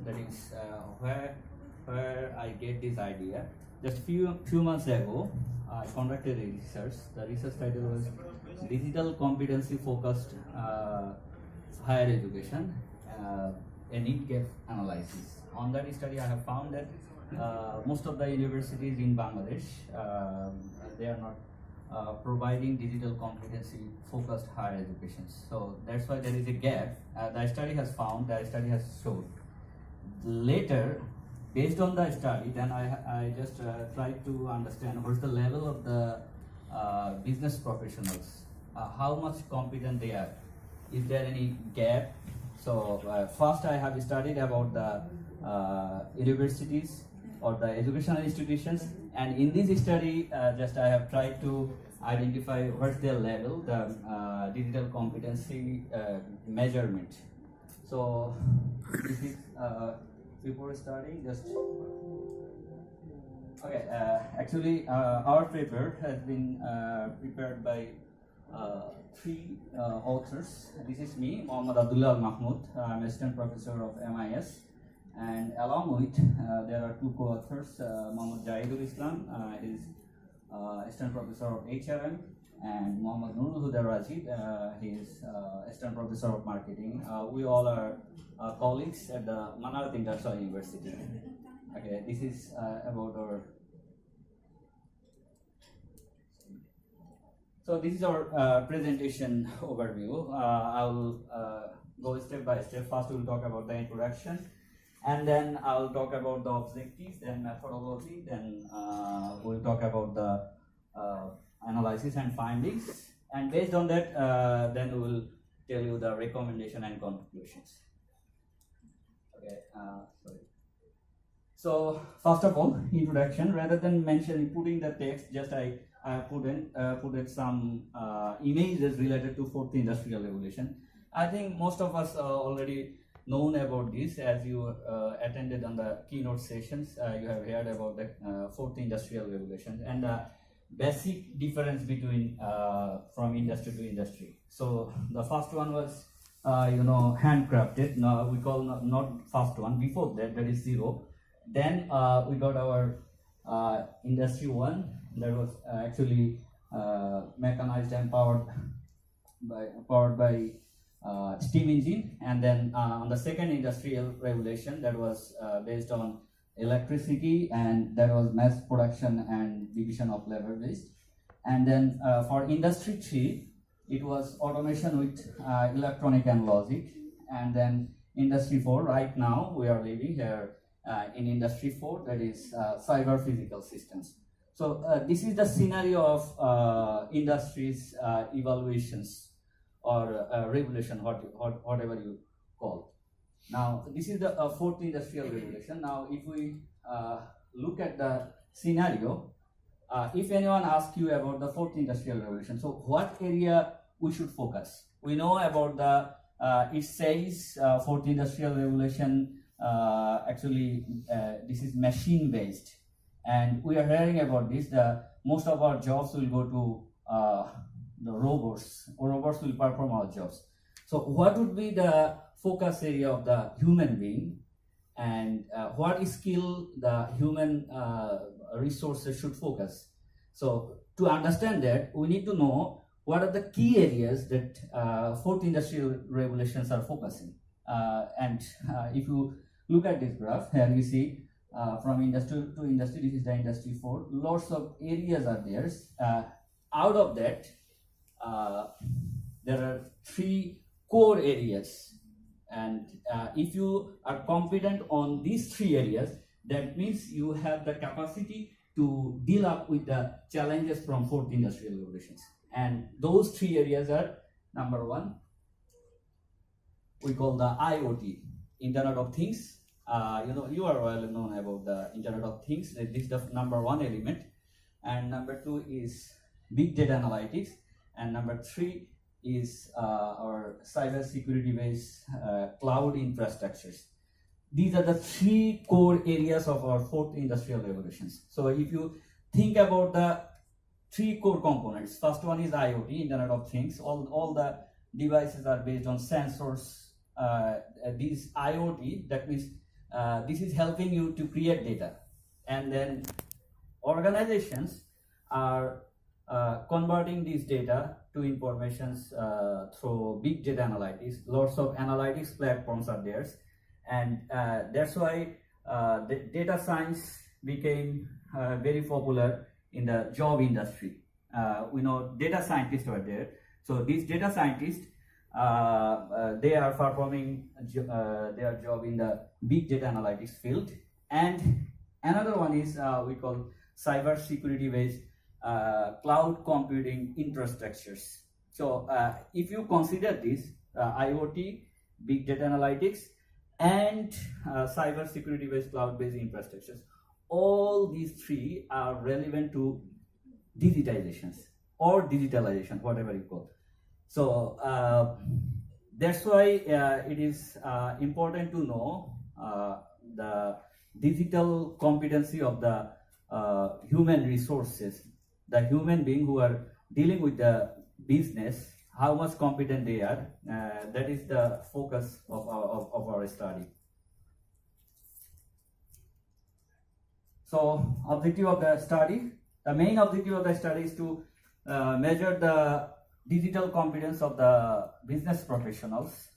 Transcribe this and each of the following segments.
that is where I get this idea. Just few months ago, I conducted a research. The research title was Digital Competency Focused Higher Education, a need gap analysis. On that study, I have found that most of the universities in Bangladesh, they are not providing digital competency focused higher education. So that's why there is a gap. The study has showed. Later, based on the study, then I just tried to understand what's the level of the business professionals, how much competent they are. Is there any gap? So first I have studied about the universities or the educational institutions, and in this study just I have tried to identify what's their level, the digital competency measurement. So this is before starting, just okay. Actually, our paper has been prepared by three authors. This is me, Mahmud Abdullah Mahmud. I'm assistant professor of MIS, and along with there are two co-authors, Mahmud Jahidul Islam, is assistant professor of HRM, and Mohammad Nurul Huda Rajid, he is assistant professor of marketing. We all are colleagues at the Manarat International University. Okay, this is about our. So this is our presentation overview. I will go step by step. First, we will talk about the introduction, and then I'll talk about the objectives, then methodology, then we'll talk about the analysis and findings, and based on that, then we will tell you the recommendation and conclusions. Okay, sorry. So first of all, introduction. Rather than putting the text, just I put in some images related to fourth industrial revolution. I think most of us already known about this, as you attended on the keynote sessions. You have heard about the fourth industrial revolution and the basic difference between from industry to industry. So the first one was handcrafted. Now we call not first one. Before that, that is zero. Then we got our industry one, that was actually mechanized and powered by steam engine, and then on the second industrial revolution, that was based on electricity, and that was mass production and division of labor based. And then for industry 3, it was automation with electronic and logic. And then industry 4, right now we are living here in industry 4, that is cyber physical systems. So this is the scenario of industry's evaluations or revolution, whatever you call. Now this is the fourth industrial revolution. Now if we look at the scenario, if anyone asks you about the fourth industrial revolution, so what area we should focus? We know about the it says fourth industrial revolution, actually this is machine based, and we are hearing about this. Most of our jobs will go to the robots, or robots will perform our jobs. So what would be the focus area of the human being, and what skill the human resources should focus? So to understand that, we need to know what are the key areas that fourth industrial revolutions are focusing. And if you look at this graph, here you see from industry to industry, this is the industry 4, lots of areas are there. Out of that, there are 3 core areas, and if you are competent on these 3 areas, that means you have the capacity to deal up with the challenges from fourth industrial revolutions. And those 3 areas are: number 1, we call the IoT, Internet of Things. You are well known about the Internet of Things. This is the number 1 element. And number 2 is big data analytics. And number 3 is our cyber security based cloud infrastructures. These are the 3 core areas of our fourth industrial revolutions. So if you think about the 3 core components, first one is IoT, Internet of Things. All the devices are based on sensors. These IoT, that means this is helping you to create data. And then organizations are converting these data to informations through big data analytics. Lots of analytics platforms are there, and that's why the data science became very popular in the job industry. We know data scientists are there, so these data scientists they are performing their job in the big data analytics field. And another one is we call cyber security based cloud computing infrastructures. So if you consider this IoT, big data analytics, and cyber security based cloud based infrastructures, all these three are relevant to digitizations or digitalization, whatever you call. So that's why it is important to know the digital competency of the human resources, the human being who are dealing with the business, how much competent they are. That is the focus of our study. So objective of the study, the main objective of the study is to measure the digital competence of the business professionals.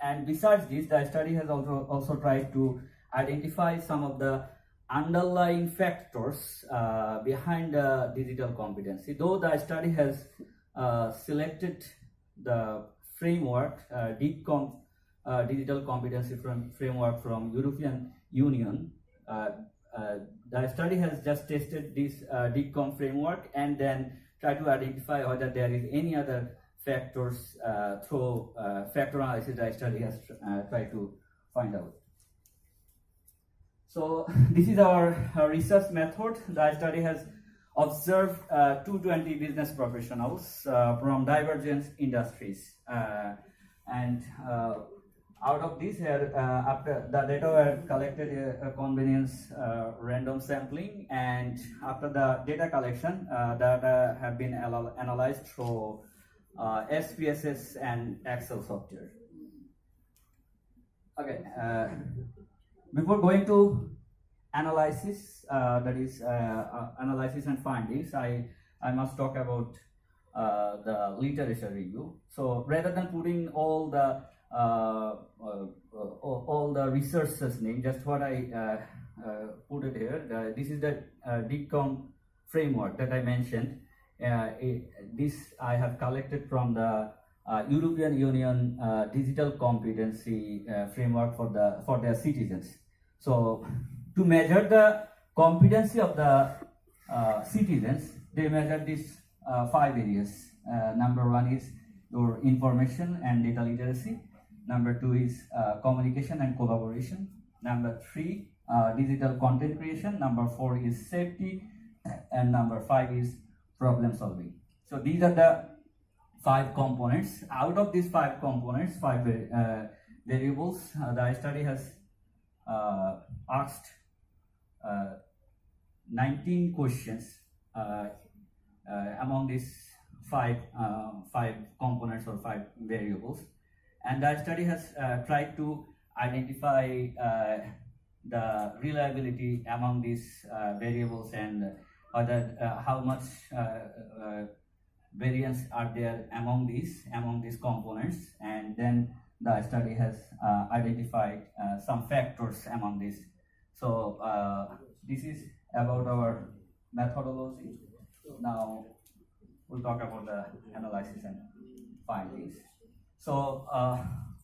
And besides this, the study has also tried to identify some of the underlying factors behind the digital competency. Though the study has selected the framework, digital competency framework from European Union, the study has just tested this DCOM framework and then try to identify whether there is any other factors through factor analysis. The study has tried to find out. So this is our research method. The study has observed 220 business professionals from divergent industries, and out of this, after the data were collected a convenience random sampling, and after the data collection, data have been analyzed through SPSS and Excel software. Okay, before going to analysis, that is analysis and findings, I must talk about the literature review. So rather than putting all the researchers' name, just what I put it here. This is the DCOM framework that I mentioned. This I have collected from the European Union digital competency framework for their citizens. So to measure the competency of the citizens, they measure these 5 areas. Number 1 is your information and data literacy. Number 2 is communication and collaboration. Number 3, digital content creation. Number 4 is safety, and number 5 is problem solving. So these are the 5 components. Out of these 5 components, 5 variables, the study has asked 19 questions among these 5 components or 5 variables, and the study has tried to identify the reliability among these variables and how much variance are there among these components, and then the study has identified some factors among these. So this is about our methodology. Now we'll talk about the analysis and findings. So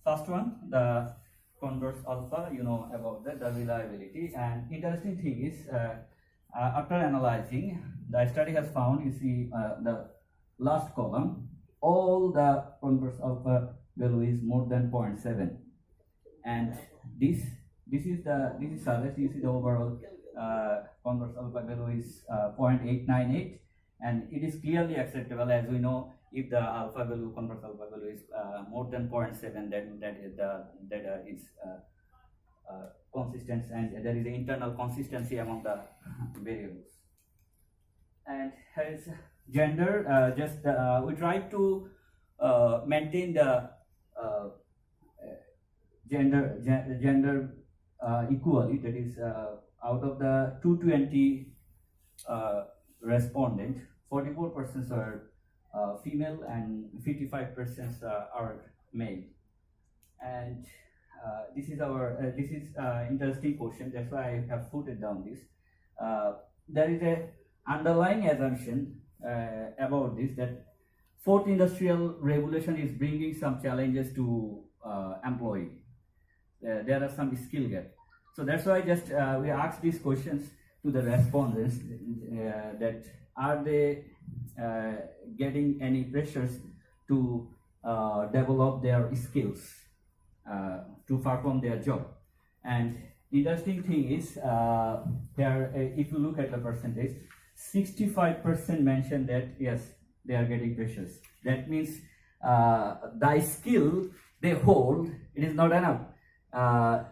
first one, the converse alpha, you know about that, the reliability. And interesting thing is, after analyzing, the study has found, you see the last column, all the converse alpha value is more than 0.7, and this is service. You see the overall converse alpha value is 0.898, and it is clearly acceptable. As we know, if the alpha value, converse alpha value is more than 0.7, then that is the data is consistent, and there is an internal consistency among the variables. And here is gender. We try to maintain the gender equally. That is, out of the 220 respondents, 44% are female and 55% are male. And this is interesting question. That's why I have put it down this. There is a underlying assumption about this, that fourth industrial revolution is bringing some challenges to employee. There are some skill gap. So that's why just we ask these questions to the respondents, that are they getting any pressures to develop their skills to perform their job. And interesting thing is, if you look at the percentage, 65% mentioned that yes, they are getting pressures. That means the skill they hold, it is not enough.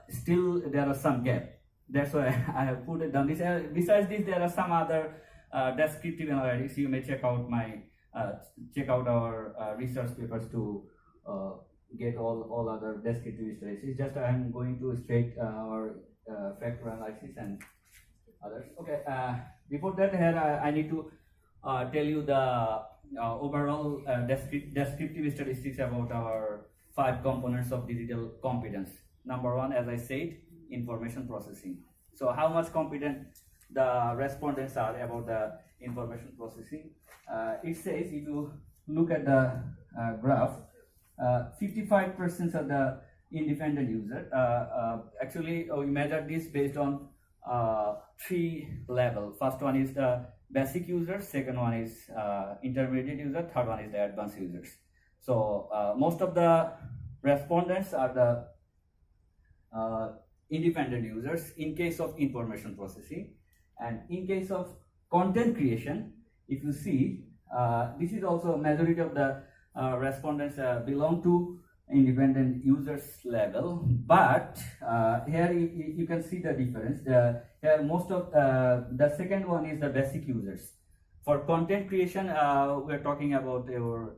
Still there are some gap. That's why I have put it down. Besides this, there are some other descriptive analytics. You may check out our research papers to get all other descriptive statistics. Just I am going to straight our factor analysis and others. Okay. Before that, here I need to tell you the overall descriptive statistics about our 5 components of digital competence. Number 1, as I said, information processing. So how much competent the respondents are about the information processing? It says, if you look at the graph, 55% of the independent user. Actually, we measured this based on 3 levels. First one is the basic users, second one is intermediate user, third one is the advanced users. So most of the respondents are the independent users in case of information processing. And in case of content creation, if you see, this is also majority of the respondents belong to independent users level, but here you can see the difference. Here most of the second one is the basic users. For content creation, we are talking about your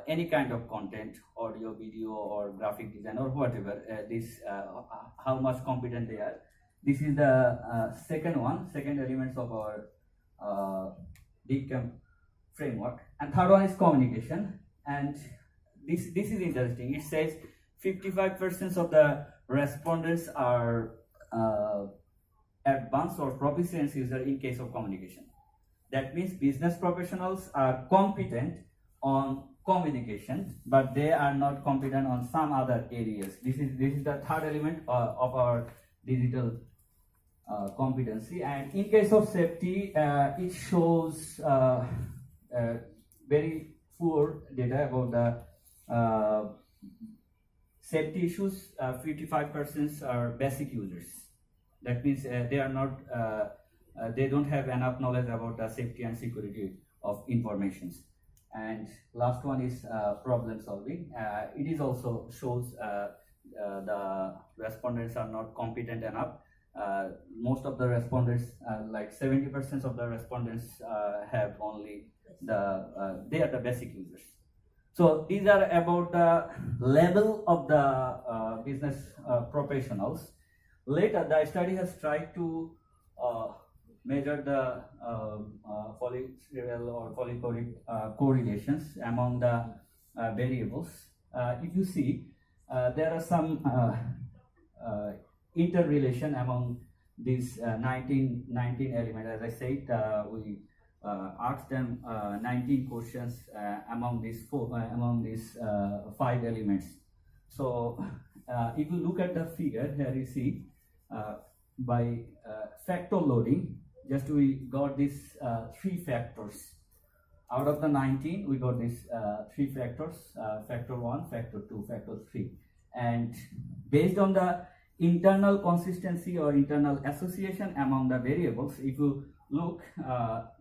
any kind of content, audio, video, or graphic design, or whatever. How much competent they are. This is the second elements of our DCAM framework. And third one is communication. And this is interesting. It says 55% of the respondents are advanced or proficient user in case of communication. That means business professionals are competent on communication, but they are not competent on some other areas. This is the third element of our digital competency. And in case of safety, it shows very poor data about the safety issues. 55% are basic users. That means they are not, they don't have enough knowledge about the safety and security of informations. And last one is problem solving. It is also shows the respondents are not competent enough. Most of the respondents, like 70% of the respondents, have only they are the basic users. So these are about the level of the business professionals. Later, the study has tried to measure the polyreal or polychoric correlations among the variables. If you see, there are some interrelation among these 19 elements. As I said, we asked them 19 questions among these 5 elements. So if you look at the figure here, you see by factor loading, just we got these 3 factors. Out of the 19, we got these 3 factors, factor 1, factor 2, factor 3. And based on the internal consistency or internal association among the variables, if you look,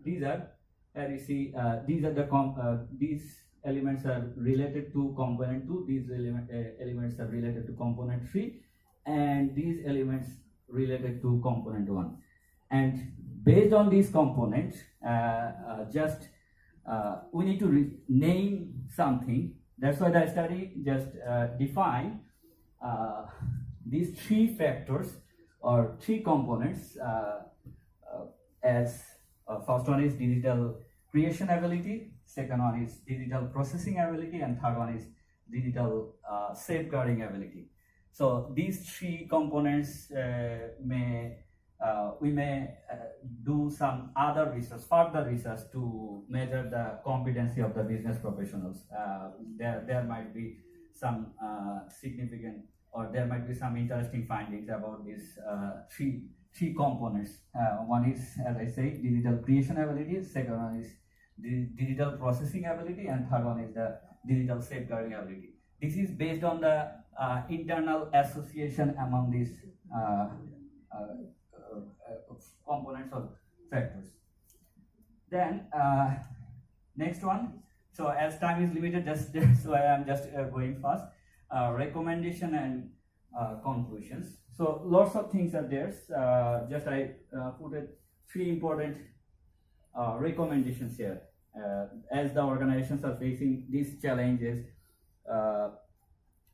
these are, here you see, these elements are related to component 2, these elements are related to component 3, and these elements related to component 1. And based on these components, we need to name something. That's why the study just define these 3 factors or three components. As first one is digital creation ability, second one is digital processing ability, and third one is digital safeguarding ability. So these three components we may do some other research, further research to measure the competency of the business professionals. There might be some significant, or there might be some interesting findings about these three components. One is, as I say, digital creation ability. Second one is digital processing ability, and third one is the digital safeguarding ability. This is based on the internal association among these components or factors. Then next one. So as time is limited, that's why I'm just going fast. Recommendation and conclusions. So lots of things are there. Just I put three important recommendations here. As the organizations are facing these challenges,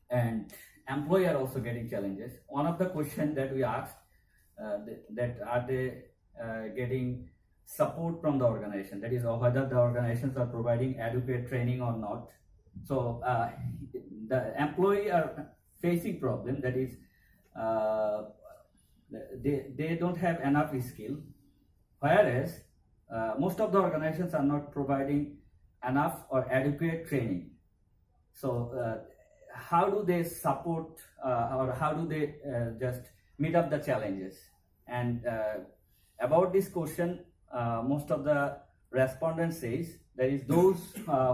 and employees are also getting challenges. One of the questions that we asked, that are they getting support from the organization, that is whether the organizations are providing adequate training or not. So the employee are facing problem, that is they don't have enough skill, whereas most of the organizations are not providing enough or adequate training. So how do they support or how do they just meet up the challenges? And about this question, most of the respondents says that is those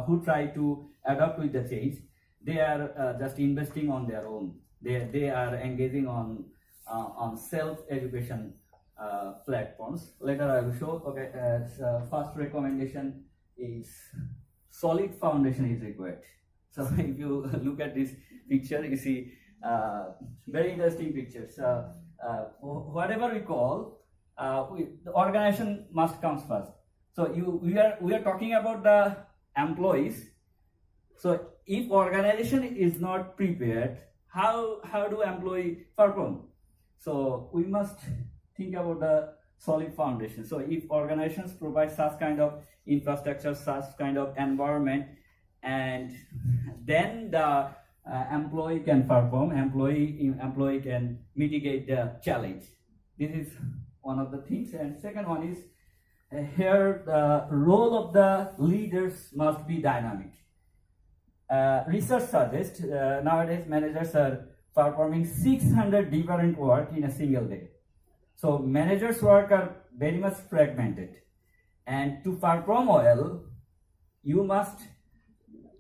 who try to adapt with the change, they are just investing on their own. They are engaging on self-education platforms. Later I will show. Okay, first recommendation is solid foundation is required. So if you look at this picture, you see very interesting pictures. Whatever we call, the organization must come first. So we are talking about the employees. So if organization is not prepared, how do employee perform? So we must think about the solid foundation. So if organizations provide such kind of infrastructure, such kind of environment, and then the employee can perform, employee can mitigate the challenge. This is one of the things. And second one is here the role of the leaders must be dynamic. Research suggests nowadays managers are performing 600 different work in a single day. So managers' work are very much fragmented, and to perform well, you must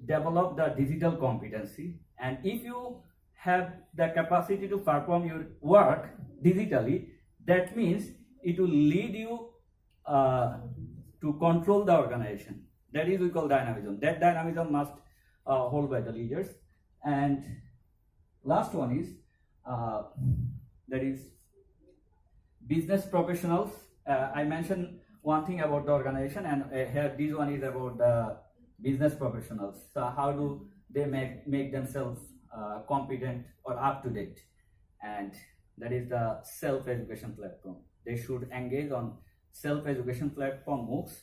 develop the digital competency. And if you have the capacity to perform your work digitally, that means it will lead you to control the organization. That is we call dynamism. That dynamism must hold by the leaders. And last one is that is business professionals. I mentioned one thing about the organization, and here this one is about the business professionals. So how do they make themselves competent or up to date? And that is the self-education platform. They should engage on self-education platform MOOCs.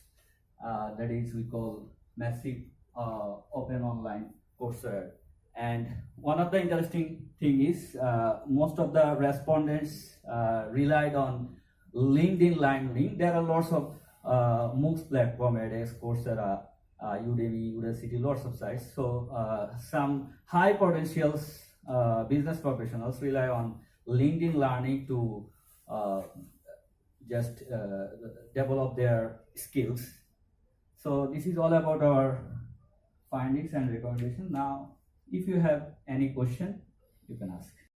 That is we call massive open online courses. And one of the interesting thing is most of the respondents relied on LinkedIn learning. There are lots of MOOCs platform, edX, Coursera, Udemy, Udacity, lots of sites. So some high potentials business professionals rely on LinkedIn learning to just develop their skills. So this is all about our findings and recommendations. Now, if you have any question, you can ask.